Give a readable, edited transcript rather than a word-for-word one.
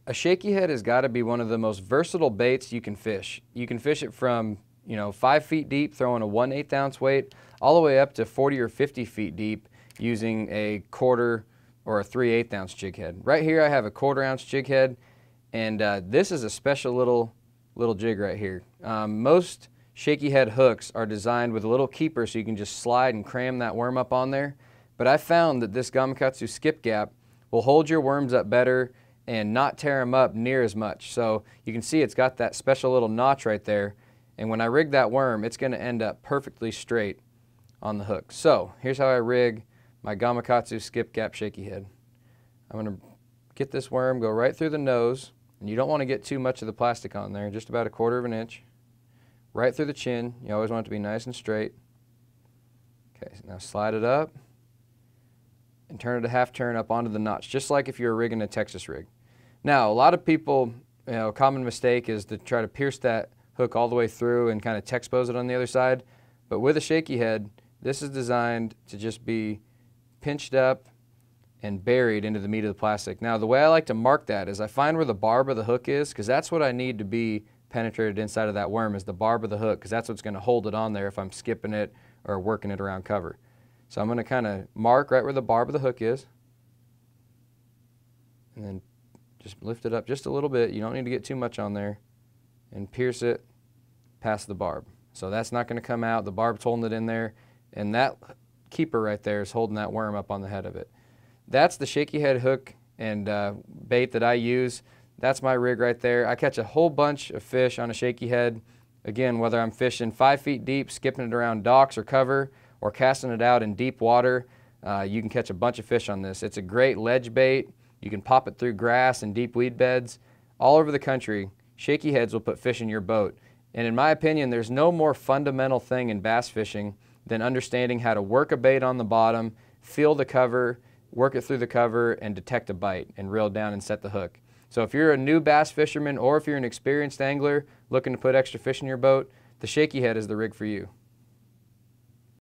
A shaky head has got to be one of the most versatile baits you can fish. You can fish it from, 5 feet deep, throwing a 1/8 ounce weight, all the way up to 40 or 50 feet deep using a 1/4 or a 3/8 ounce jig head. Right here I have a 1/4 ounce jig head, and this is a special little jig right here. Most shaky head hooks are designed with a little keeper so you can just slide and cram that worm up on there. But I found that this Gamakatsu skip gap will hold your worms up better and not tear them up near as much. So you can see it's got that special little notch right there, and when I rig that worm, it's going to end up perfectly straight on the hook. So here's how I rig my Gamakatsu skip gap shaky head. I'm going to get this worm, go right through the nose, and you don't want to get too much of the plastic on there, just about 1/4 inch. Right through the chin. You always want it to be nice and straight. Okay, so now slide it up and turn it a half turn up onto the notch, just like if you were rigging a Texas rig. Now, a lot of people, a common mistake is to try to pierce that hook all the way through and kind of Texpose it on the other side. But with a shaky head, this is designed to just be pinched up and buried into the meat of the plastic. Now, the way I like to mark that is I find where the barb of the hook is, because that's what I need to be penetrated inside of that worm, is the barb of the hook, because that's what's going to hold it on there if I'm skipping it or working it around cover. So I'm going to kind of mark right where the barb of the hook is, and then just lift it up just a little bit. You don't need to get too much on there, and pierce it past the barb. So that's not going to come out. The barb's holding it in there, and that keeper right there is holding that worm up on the head of it. That's the shaky head hook and bait that I use. That's my rig right there. I catch a whole bunch of fish on a shaky head. Again, whether I'm fishing 5 feet deep, skipping it around docks or cover, or casting it out in deep water, you can catch a bunch of fish on this. It's a great ledge bait. You can pop it through grass and deep weed beds. All over the country, shaky heads will put fish in your boat. And in my opinion, there's no more fundamental thing in bass fishing than understanding how to work a bait on the bottom, feel the cover, work it through the cover, and detect a bite, and reel down and set the hook. So if you're a new bass fisherman, or if you're an experienced angler looking to put extra fish in your boat, the shaky head is the rig for you.